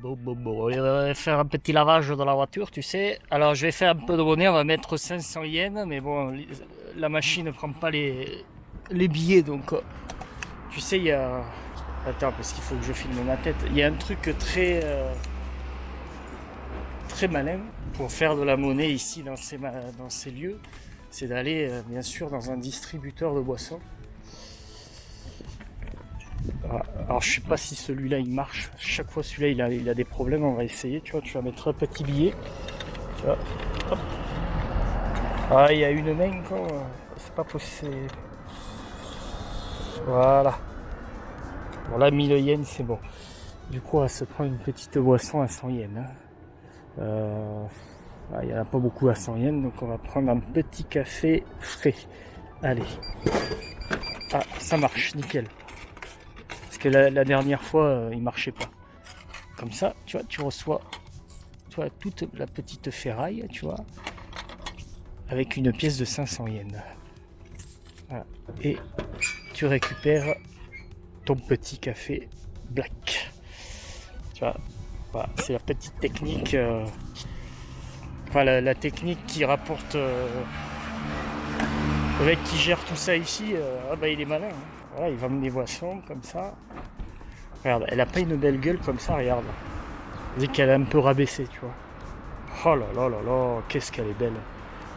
Bon, on va faire un petit lavage dans la voiture, tu sais. Alors, je vais faire un peu de monnaie, on va mettre 500 yens, mais bon, la machine ne prend pas les billets, donc tu sais, il y a... Attends, parce qu'il faut que je filme ma tête. Il y a un truc très malin pour faire de la monnaie ici dans ces lieux, c'est d'aller bien sûr dans un distributeur de boissons. Alors je sais pas si celui-là il marche. Chaque fois celui-là il a des problèmes. On va essayer. Tu vois, tu vas mettre un petit billet. Tu vois. Hop. Ah, il y a une main quoi. C'est pas possible. Voilà. Bon là 1000 yens c'est bon. Du coup on va se prendre une petite boisson à 100 yens. Il n'y en a pas beaucoup à 100 yens, donc on va prendre un petit café frais. Allez. Ah, ça marche, nickel. Parce que la dernière fois, il marchait pas. Comme ça, tu vois, tu reçois toute la petite ferraille, tu vois, avec une pièce de 500 yens. Voilà. Et tu récupères ton petit café black. Tu vois, voilà, c'est la petite technique. Enfin, la technique qui rapporte. Le mec qui gère tout ça ici, il est malin. Hein. Voilà, il vend des boissons comme ça. Regarde, elle a pas une belle gueule comme ça, regarde. Dès qu'elle est un peu rabaissée, tu vois. Oh là là là là, qu'est-ce qu'elle est belle.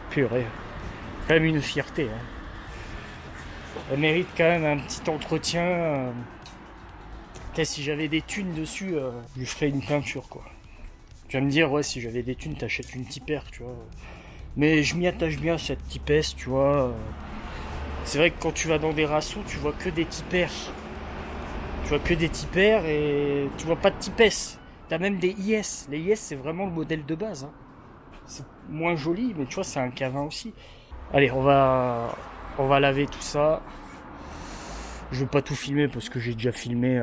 Purée. Quand même une fierté. Hein. Elle mérite quand même un petit entretien. Si j'avais des thunes dessus, je lui ferais une peinture, quoi. Tu vas me dire, ouais, si j'avais des thunes, t'achètes une tipère, tu vois. Mais je m'y attache bien à cette tipesse, tu vois. C'est vrai que quand tu vas dans des rations, tu vois que des tipères. Tu vois que des tipères et tu vois pas de tipesse. T'as même des IS. Les IS, c'est vraiment le modèle de base. Hein. C'est moins joli, mais tu vois, c'est un K20 aussi. Allez, on va laver tout ça. Je vais pas tout filmer parce que j'ai déjà filmé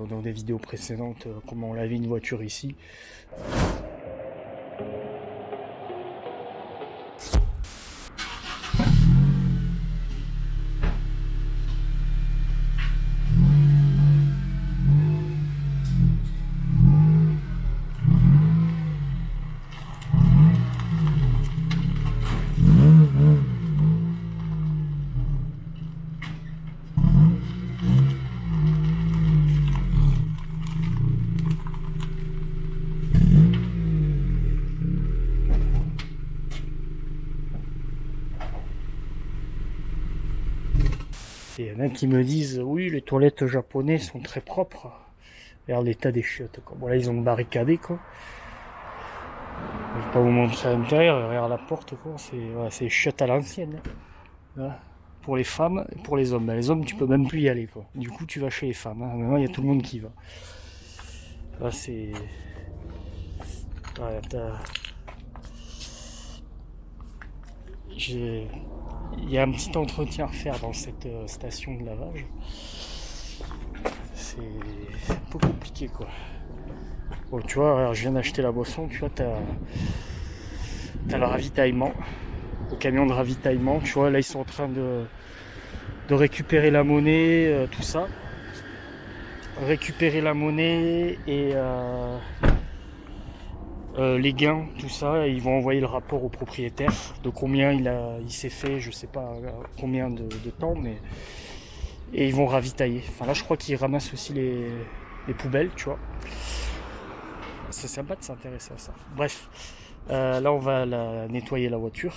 dans des vidéos précédentes comment on lavait une voiture ici. Et il y en a qui me disent oui, les toilettes japonais sont très propres. Regarde l'état des chiottes. Quoi. Bon là ils ont barricadé quoi. Je vais pas vous montrer à l'intérieur. Regarde la porte quoi. C'est chiottes à l'ancienne. Hein. Voilà. Pour les femmes et pour les hommes. Ben, les hommes tu peux même plus y aller quoi. Du coup tu vas chez les femmes. Hein. Maintenant il y a tout le monde qui va. Là c'est. Ouais, il y a un petit entretien à faire dans cette station de lavage. C'est un peu compliqué quoi. Bon, tu vois, alors, je viens d'acheter la boisson, tu vois, t'as le ravitaillement, le camion de ravitaillement, tu vois, là ils sont en train de récupérer la monnaie, tout ça. Récupérer la monnaie et les gains, tout ça, et ils vont envoyer le rapport au propriétaire de combien il s'est fait, je sais pas combien de temps, mais et ils vont ravitailler. Enfin là, je crois qu'ils ramassent aussi les poubelles, tu vois. C'est sympa de s'intéresser à ça. Bref, là on va nettoyer la voiture.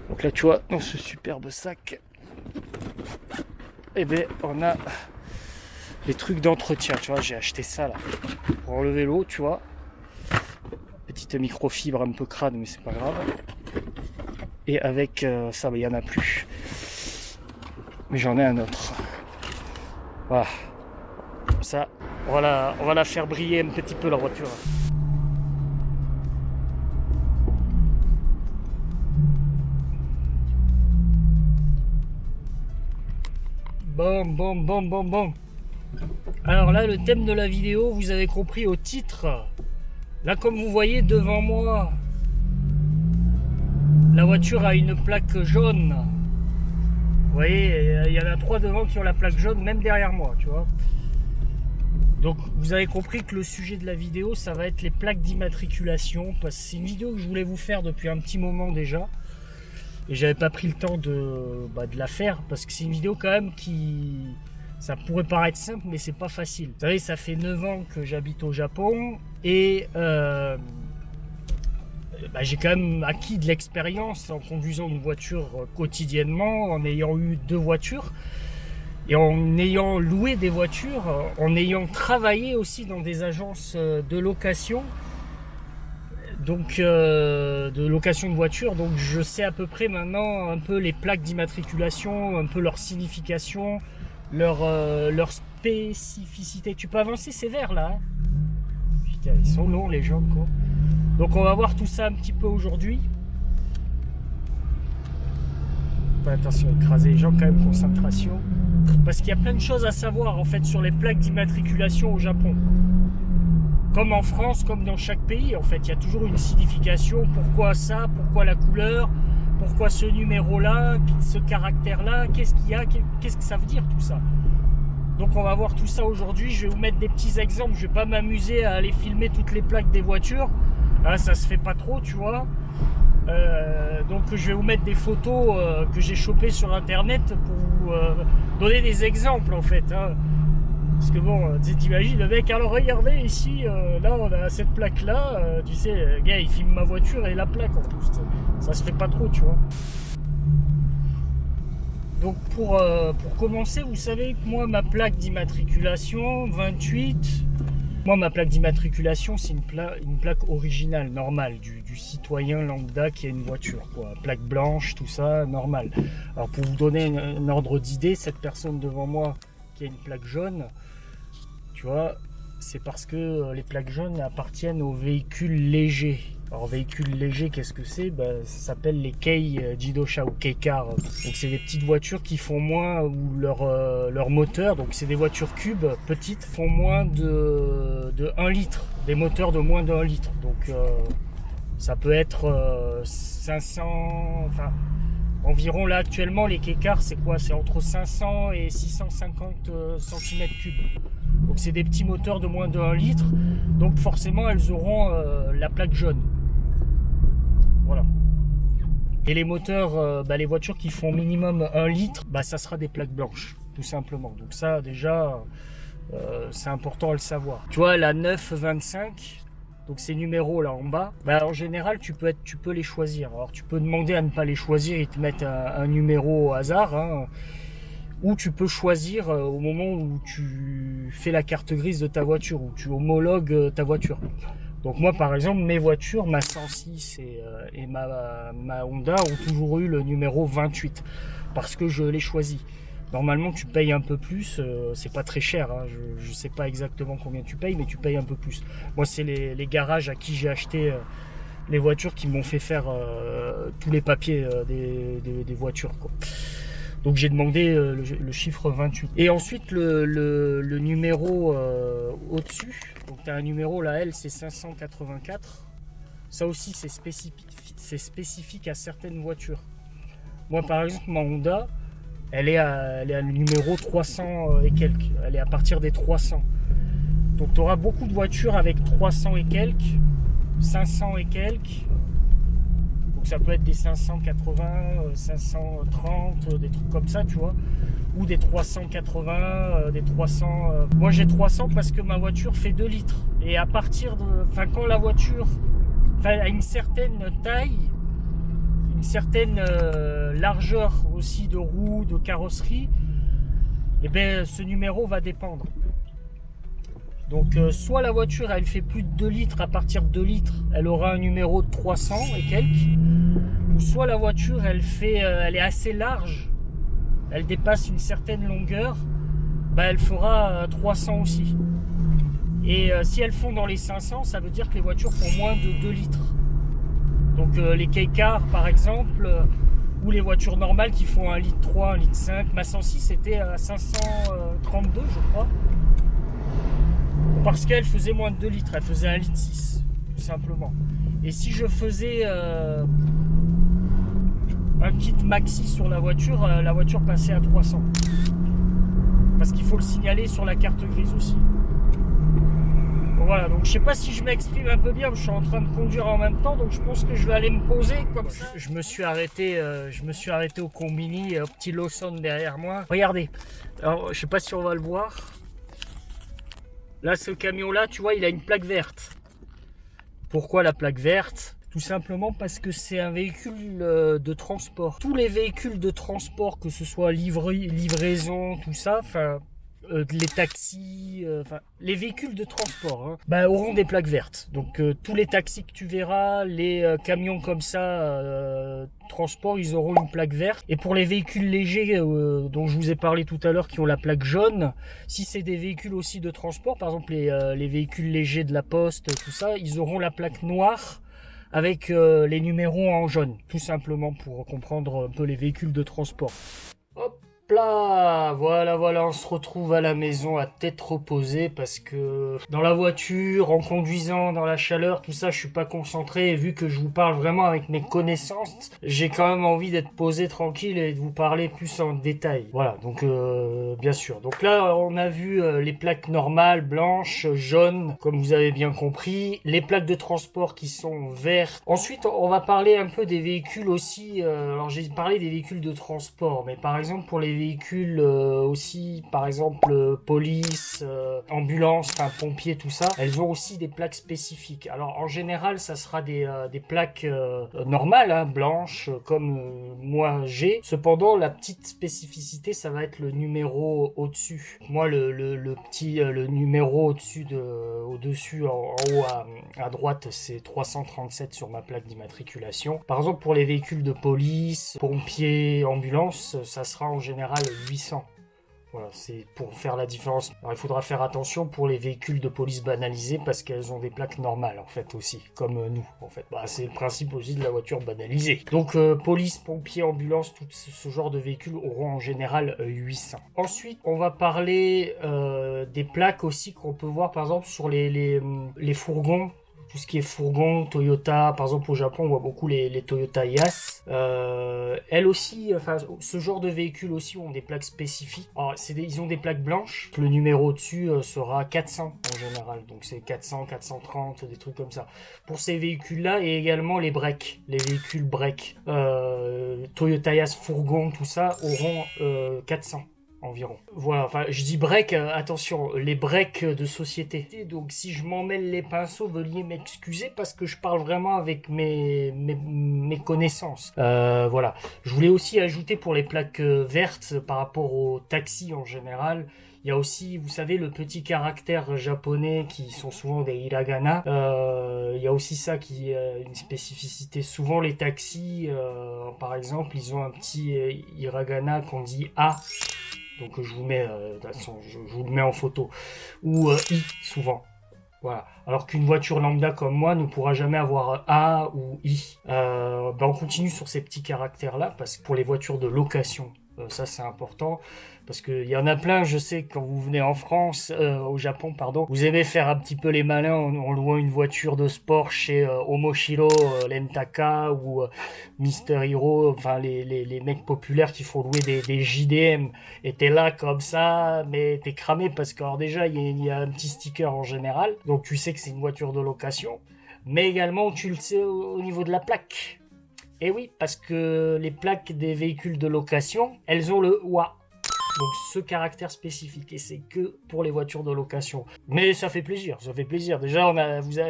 Donc là, tu vois, dans ce superbe sac, eh ben on a les trucs d'entretien. Tu vois, j'ai acheté ça là pour enlever l'eau, tu vois. Petite microfibre un peu crade, mais c'est pas grave. Et avec ça, il y en a plus. Mais j'en ai un autre. Voilà. Comme ça, on va la faire briller un petit peu la voiture. Bon. Alors là, le thème de la vidéo, vous avez compris au titre. Là, comme vous voyez devant moi, la voiture a une plaque jaune. Vous voyez, il y en a 3 devant qui ont la plaque jaune, même derrière moi, tu vois. Donc vous avez compris que le sujet de la vidéo, ça va être les plaques d'immatriculation, parce que c'est une vidéo que je voulais vous faire depuis un petit moment déjà, et j'avais pas pris le temps de la faire, parce que c'est une vidéo quand même qui... Ça pourrait paraître simple, mais c'est pas facile. Vous savez, ça fait 9 ans que j'habite au Japon, et j'ai quand même acquis de l'expérience en conduisant une voiture quotidiennement, en ayant eu 2 voitures, et en ayant loué des voitures, en ayant travaillé aussi dans des agences de location, donc de location de voitures. Donc je sais à peu près maintenant un peu les plaques d'immatriculation, un peu leur signification, leur spécificité. Tu peux avancer, c'est vert là, hein. Putain, ils sont longs les jambes quoi. Donc on va voir tout ça un petit peu aujourd'hui. Attention, écraser les jambes quand même, concentration. Parce qu'il y a plein de choses à savoir en fait sur les plaques d'immatriculation au Japon. Comme en France, comme dans chaque pays, en fait, il y a toujours une signification. Pourquoi ça? Pourquoi la couleur? Pourquoi ce numéro-là? Ce caractère-là? Qu'est-ce qu'il y a? Qu'est-ce que ça veut dire tout ça? Donc on va voir tout ça aujourd'hui. Je vais vous mettre des petits exemples. Je vais pas m'amuser à aller filmer toutes les plaques des voitures. Hein, ça se fait pas trop, tu vois. Donc je vais vous mettre des photos que j'ai chopées sur internet pour vous donner des exemples en fait, hein. Parce que bon, t'imagines le mec, alors regardez ici, là on a cette plaque là, tu sais, le gars il filme ma voiture et la plaque en plus, ça se fait pas trop, tu vois. Donc pour commencer, vous savez que moi ma plaque d'immatriculation 28, moi ma plaque d'immatriculation c'est une plaque originale, normale, du citoyen lambda qui a une voiture, quoi. Plaque blanche, tout ça, normal. Alors pour vous donner un ordre d'idée, cette personne devant moi qui a une plaque jaune, tu vois, c'est parce que les plaques jaunes appartiennent aux véhicules légers. Alors véhicules légers, qu'est-ce que c'est? Ça s'appelle les Kei Jidosha ou Kei-Car. Donc c'est des petites voitures qui font moins, ou leur moteur, donc c'est des voitures cubes petites, font moins de 1 litre, des moteurs de moins de 1 litre. Donc ça peut être 500, enfin environ là actuellement les Kei-Car c'est quoi? C'est entre 500 et 650 cm3. Donc c'est des petits moteurs de moins de 1 litre, donc forcément elles auront la plaque jaune. Voilà. Et les moteurs, les voitures qui font minimum 1 litre, ça sera des plaques blanches, tout simplement. Donc ça déjà, c'est important à le savoir. Tu vois, la 925, donc ces numéros là en bas, en général tu peux les choisir. Alors tu peux demander à ne pas les choisir, ils te mettent un numéro au hasard, hein. Ou tu peux choisir au moment où tu fais la carte grise de ta voiture, où tu homologues ta voiture. Donc moi par exemple, mes voitures, ma 106 et ma Honda ont toujours eu le numéro 28, parce que je l'ai choisi. Normalement tu payes un peu plus, c'est pas très cher, hein. Je sais pas exactement combien tu payes, mais tu payes un peu plus. Moi c'est les garages à qui j'ai acheté les voitures qui m'ont fait faire tous les papiers des voitures, quoi. Donc j'ai demandé le chiffre 28. Et ensuite le numéro au-dessus, donc tu as un numéro, la L c'est 584. Ça aussi c'est spécifique à certaines voitures. Moi par exemple ma Honda, elle est à le numéro 300 et quelques. Elle est à partir des 300. Donc tu auras beaucoup de voitures avec 300 et quelques, 500 et quelques. Donc ça peut être des 580, 530, des trucs comme ça, tu vois. Ou des 380, des 300. Moi j'ai 300 parce que ma voiture fait 2 litres. Et à partir de... Enfin quand la voiture a une certaine taille, une certaine largeur aussi de roues, de carrosserie, et ce numéro va dépendre. Donc soit la voiture elle fait plus de 2 litres, à partir de 2 litres elle aura un numéro de 300 et quelques, ou soit la voiture elle est assez large, elle dépasse une certaine longueur, elle fera 300 aussi. Et si elles font dans les 500, ça veut dire que les voitures font moins de 2 litres. Donc les Kei-Car par exemple, ou les voitures normales qui font 1 litre 3, 1 litre 5, ma 106 était à 532 je crois. Parce qu'elle faisait moins de 2 litres, elle faisait 1 litre 6, tout simplement. Et si je faisais un kit maxi sur la voiture passait à 300. Parce qu'il faut le signaler sur la carte grise aussi. Voilà, donc je sais pas si je m'exprime un peu bien, je suis en train de conduire en même temps, donc je pense que je vais aller me poser comme ça. Je me suis arrêté au combini, petit Lawson derrière moi. Regardez, alors je sais pas si on va le voir. Là, ce camion-là, tu vois, il a une plaque verte. Pourquoi la plaque verte? Tout simplement parce que c'est un véhicule de transport. Tous les véhicules de transport, que ce soit livraison, tout ça, les taxis, les véhicules de transport, hein, auront des plaques vertes. Donc tous les taxis que tu verras, les camions comme ça, transport, ils auront une plaque verte. Et pour les véhicules légers dont je vous ai parlé tout à l'heure, qui ont la plaque jaune, si c'est des véhicules aussi de transport, par exemple les véhicules légers de la poste, tout ça, ils auront la plaque noire avec les numéros en jaune, tout simplement pour comprendre un peu les véhicules de transport. Hop là, voilà, on se retrouve à la maison à tête reposée parce que dans la voiture, en conduisant, dans la chaleur, tout ça, je suis pas concentré et vu que je vous parle vraiment avec mes connaissances, j'ai quand même envie d'être posé tranquille et de vous parler plus en détail. Voilà, donc bien sûr. Donc là, on a vu les plaques normales, blanches, jaunes, comme vous avez bien compris, les plaques de transport qui sont vertes. Ensuite, on va parler un peu des véhicules aussi. Alors j'ai parlé des véhicules de transport, mais par exemple pour les véhicules aussi, par exemple police, ambulance, pompiers, tout ça, elles ont aussi des plaques spécifiques. Alors en général, ça sera des plaques normales, hein, blanches, comme moi j'ai. Cependant, la petite spécificité, ça va être le numéro au-dessus. Moi, le petit le numéro au-dessus, en haut à droite, c'est 337 sur ma plaque d'immatriculation. Par exemple, pour les véhicules de police, pompiers, ambulance, ça sera en général 800. Voilà, c'est pour faire la différence. Alors, il faudra faire attention pour les véhicules de police banalisés parce qu'elles ont des plaques normales en fait aussi, comme nous en fait. C'est le principe aussi de la voiture banalisée. Donc police, pompiers, ambulance, tout ce genre de véhicules auront en général 800. Ensuite, on va parler des plaques aussi qu'on peut voir par exemple sur les fourgons. Tout ce qui est fourgon, Toyota, par exemple au Japon, on voit beaucoup les Toyota Yaris. Elles aussi, ce genre de véhicules aussi ont des plaques spécifiques. Alors, ils ont des plaques blanches. Le numéro au-dessus sera 400 en général. Donc c'est 400, 430, des trucs comme ça. Pour ces véhicules-là et également les véhicules break. Toyota Yaris, fourgon, tout ça auront 400. Environ. Voilà, je dis break, attention, les breaks de société. Donc si je m'en mêle les pinceaux, veuillez m'excuser parce que je parle vraiment avec mes connaissances. Voilà. Je voulais aussi ajouter pour les plaques vertes par rapport aux taxis en général. Il y a aussi, vous savez, le petit caractère japonais qui sont souvent des hiragana. Il y a aussi ça qui est une spécificité. Souvent les taxis, par exemple, ils ont un petit hiragana qu'on dit A. Donc je vous mets, je vous le mets en photo. Ou I, souvent. Voilà. Alors qu'une voiture lambda comme moi ne pourra jamais avoir A ou I. On continue sur ces petits caractères-là, parce que pour les voitures de location, ça c'est important. Parce qu'il y en a plein, je sais, quand vous venez en France, au Japon, pardon, vous aimez faire un petit peu les malins en louant une voiture de sport chez Omoshiro, Lentaka ou Mister Hero, les mecs populaires qui font louer des JDM. Et t'es là comme ça, mais t'es cramé parce que alors déjà, il y a un petit sticker en général, donc tu sais que c'est une voiture de location. Mais également, tu le sais au niveau de la plaque. Et oui, parce que les plaques des véhicules de location, elles ont le WA. Donc ce caractère spécifique, et c'est que pour les voitures de location. Mais ça fait plaisir. Déjà,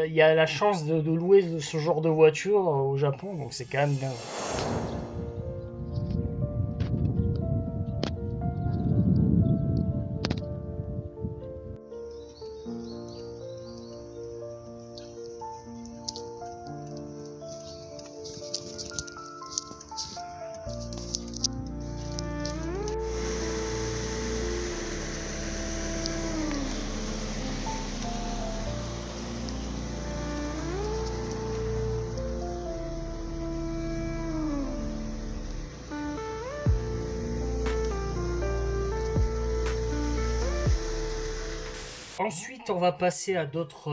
il y a la chance de louer ce genre de voiture au Japon, donc c'est quand même bien. Ensuite, on va passer à d'autres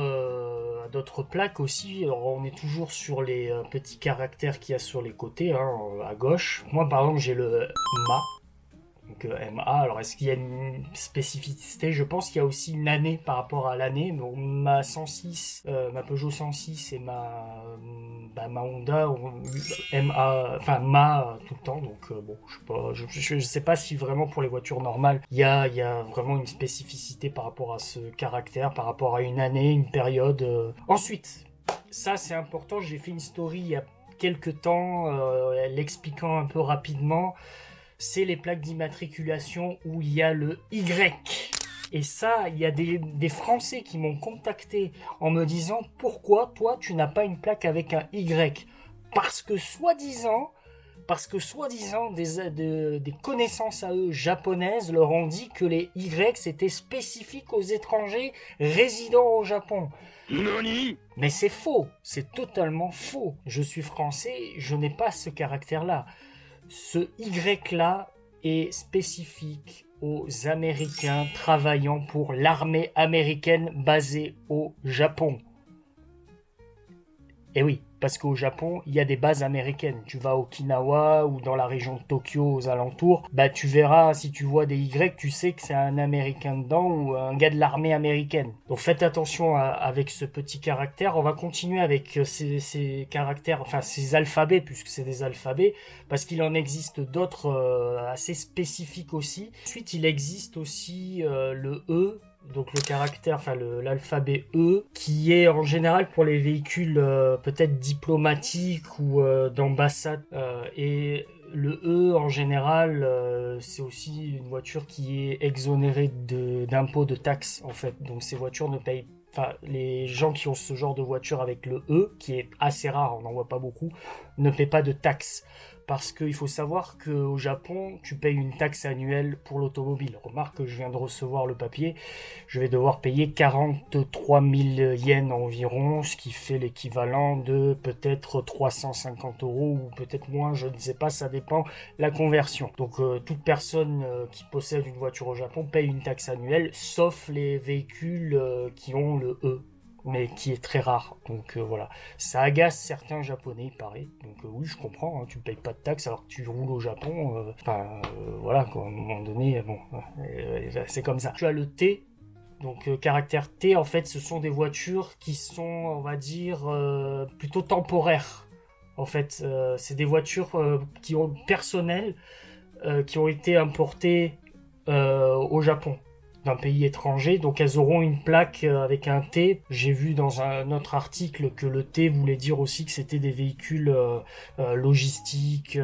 plaques aussi. Alors, on est toujours sur les petits caractères qu'il y a sur les côtés, hein, à gauche. Moi, par exemple, j'ai le MA. Donc MA, alors est-ce qu'il y a une spécificité? Je pense qu'il y a aussi une année par rapport à l'année. Donc ma 106, ma Peugeot 106 et ma Honda ont MA, enfin MA tout le temps. Donc bon, je sais pas si vraiment pour les voitures normales, il y a vraiment une spécificité par rapport à ce caractère, par rapport à une année, une période. Ensuite, ça c'est important, j'ai fait une story il y a quelques temps, l'expliquant un peu rapidement. C'est les plaques d'immatriculation où il y a le Y. Et ça, il y a des Français qui m'ont contacté en me disant pourquoi toi tu n'as pas une plaque avec un Y. Parce que soi-disant des connaissances à eux japonaises leur ont dit que les Y c'était spécifique aux étrangers résidant au Japon. Nani? Mais c'est faux, c'est totalement faux. Je suis français, je n'ai pas ce caractère-là. Ce Y-là est spécifique aux Américains travaillant pour l'armée américaine basée au Japon. Et oui, parce qu'au Japon, il y a des bases américaines. Tu vas à Okinawa ou dans la région de Tokyo aux alentours, bah tu verras, si tu vois des Y, tu sais que c'est un Américain dedans ou un gars de l'armée américaine. Donc faites attention avec ce petit caractère. On va continuer avec ces caractères, enfin ces alphabets, puisque c'est des alphabets, parce qu'il en existe d'autres assez spécifiques aussi. Ensuite, il existe aussi le E, donc le caractère, enfin l'alphabet E, qui est en général pour les véhicules peut-être diplomatiques ou d'ambassade. Et le E en général, c'est aussi une voiture qui est exonérée d'impôts, de taxes en fait. Donc ces voitures ne payent. Enfin, les gens qui ont ce genre de voiture avec le E, qui est assez rare, on n'en voit pas beaucoup, ne paient pas de taxes. Parce qu'il faut savoir qu'au Japon, tu payes une taxe annuelle pour l'automobile. Remarque que je viens de recevoir le papier, je vais devoir payer 43 000 yens environ, ce qui fait l'équivalent de peut-être 350 € ou peut-être moins, je ne sais pas, ça dépend la conversion. Donc toute personne qui possède une voiture au Japon paye une taxe annuelle, sauf les véhicules qui ont le E, mais qui est très rare. Donc voilà, ça agace certains japonais, il paraît. Donc oui, je comprends, hein, tu ne payes pas de taxes alors que tu roules au Japon. Voilà, quoi, à un moment donné, bon, c'est comme ça. Tu as le T, donc caractère T, en fait, ce sont des voitures qui sont, on va dire, plutôt temporaires. En fait, c'est des voitures qui ont personnel, qui ont été importées au Japon d'un pays étranger, donc elles auront une plaque avec un T. J'ai vu dans un autre article que le T voulait dire aussi que c'était des véhicules logistiques,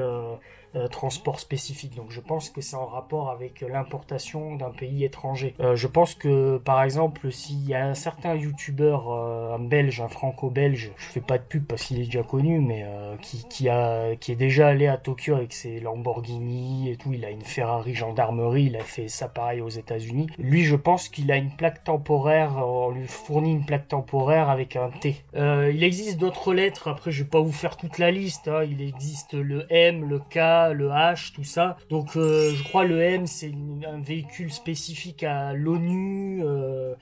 transport spécifique. Donc je pense que c'est en rapport avec l'importation d'un pays étranger. Je pense que par exemple s'il y a un certain youtubeur, un belge, un franco-belge, je fais pas de pub parce qu'il est déjà connu, mais qui est déjà allé à Tokyo avec ses Lamborghini et tout, il a une Ferrari gendarmerie, il a fait ça pareil aux États-Unis. Lui, je pense qu'il a une plaque temporaire, on lui fournit une plaque temporaire avec un T. Il existe d'autres lettres, après je vais pas vous faire toute la liste, hein. Il existe le M, le K, le H, tout ça. Donc je crois le M c'est un véhicule spécifique à l'ONU.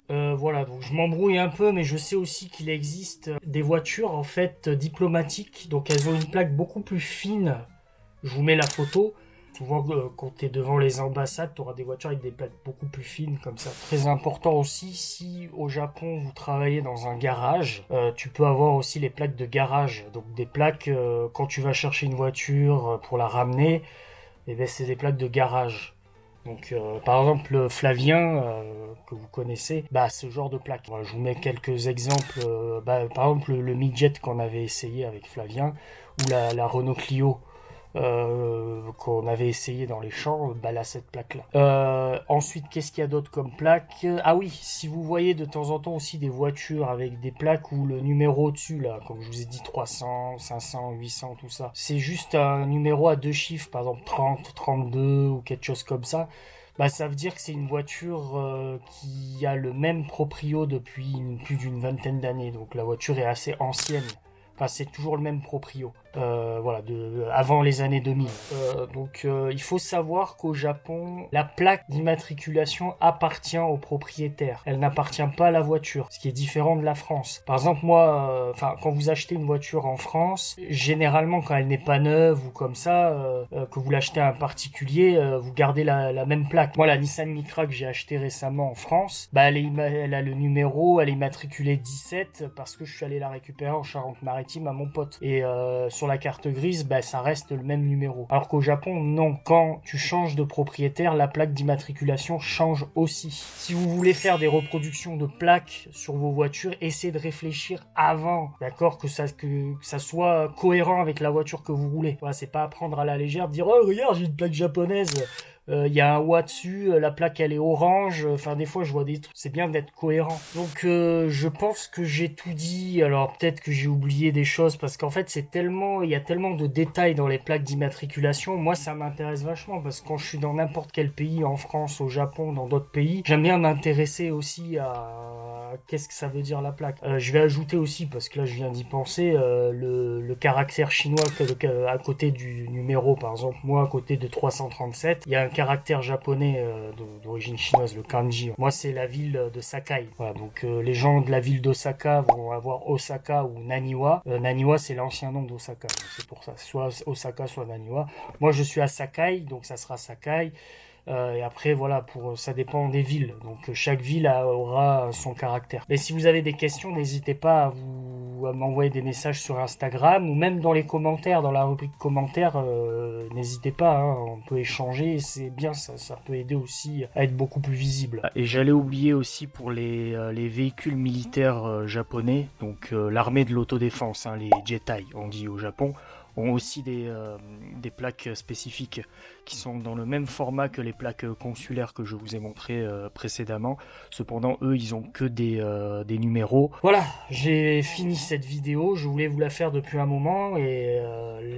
Voilà, donc je m'embrouille un peu, mais je sais aussi qu'il existe des voitures en fait diplomatiques. Donc elles ont une plaque beaucoup plus fine. Je vous mets la photo. Souvent, quand tu es devant les ambassades, tu auras des voitures avec des plaques beaucoup plus fines comme ça. Très important aussi, si au Japon vous travaillez dans un garage, tu peux avoir aussi les plaques de garage. Donc des plaques, quand tu vas chercher une voiture pour la ramener, eh ben, c'est des plaques de garage. Donc par exemple Flavien, que vous connaissez, bah ce genre de plaque. Voilà, je vous mets quelques exemples. Par exemple le Midget qu'on avait essayé avec Flavien, ou la Renault Clio. Qu'on avait essayé dans les champs, bah là cette plaque là. Ensuite, qu'est-ce qu'il y a d'autre comme plaque? Ah oui, si vous voyez de temps en temps aussi des voitures avec des plaques où le numéro au-dessus là, comme je vous ai dit 300, 500, 800, tout ça, c'est juste un numéro à deux chiffres, par exemple 30, 32 ou quelque chose comme ça. Bah, ça veut dire que c'est une voiture qui a le même proprio depuis plus d'une vingtaine d'années, donc la voiture est assez ancienne. Enfin, c'est toujours le même proprio. voilà, avant les années 2000. Donc il faut savoir qu'au Japon, la plaque d'immatriculation appartient au propriétaire. Elle n'appartient pas à la voiture, ce qui est différent de la France. Par exemple, moi, quand vous achetez une voiture en France, généralement quand elle n'est pas neuve ou comme ça, que vous l'achetez à un particulier, vous gardez la même plaque. Moi, la Nissan Micra que j'ai achetée récemment en France, bah elle a le numéro, elle est immatriculée 17 parce que je suis allé la récupérer en Charente-Maritime à mon pote. Et sur la carte grise, bah ça reste le même numéro. Alors qu'au Japon, non. Quand tu changes de propriétaire, la plaque d'immatriculation change aussi. Si vous voulez faire des reproductions de plaques sur vos voitures, essayez de réfléchir avant, d'accord, que ça soit cohérent avec la voiture que vous roulez. Voilà, c'est pas à prendre à la légère, de dire oh regarde j'ai une plaque japonaise. Il y a un OA dessus, la plaque elle est orange, enfin des fois je vois des trucs, c'est bien d'être cohérent. Donc je pense que j'ai tout dit, alors peut-être que j'ai oublié des choses parce qu'en fait il y a tellement de détails dans les plaques d'immatriculation, moi ça m'intéresse vachement parce que quand je suis dans n'importe quel pays, en France, au Japon, dans d'autres pays, j'aime bien m'intéresser aussi à qu'est-ce que ça veut dire la plaque. Je vais ajouter aussi, parce que là je viens d'y penser, le caractère chinois à côté du numéro, par exemple moi à côté de 337, il y a un caractère japonais d'origine chinoise, le kanji. Moi c'est la ville de Sakai. Voilà, donc les gens de la ville d'Osaka vont avoir Osaka ou Naniwa. Naniwa c'est l'ancien nom d'Osaka, c'est pour ça, soit Osaka soit Naniwa. Moi je suis à Sakai, donc ça sera Sakai. Et après voilà, ça dépend des villes, donc chaque ville aura son caractère. Mais si vous avez des questions, n'hésitez pas à m'envoyer des messages sur Instagram ou même dans les commentaires, dans la rubrique commentaires, n'hésitez pas, hein, on peut échanger, c'est bien, ça peut aider aussi à être beaucoup plus visible. Et j'allais oublier aussi pour les véhicules militaires japonais, donc l'armée de l'autodéfense, hein, les Jetai on dit au Japon, ont aussi des plaques spécifiques qui sont dans le même format que les plaques consulaires que je vous ai montré précédemment. Cependant, eux, ils ont que des numéros. Voilà, j'ai fini cette vidéo. Je voulais vous la faire depuis un moment et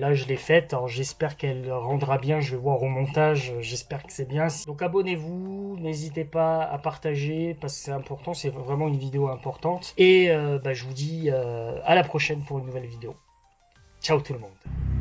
là, je l'ai faite. Alors, j'espère qu'elle rendra bien. Je vais voir au montage. J'espère que c'est bien. Donc, abonnez-vous. N'hésitez pas à partager parce que c'est important. C'est vraiment une vidéo importante. Et je vous dis à la prochaine pour une nouvelle vidéo. Ciao tout le monde.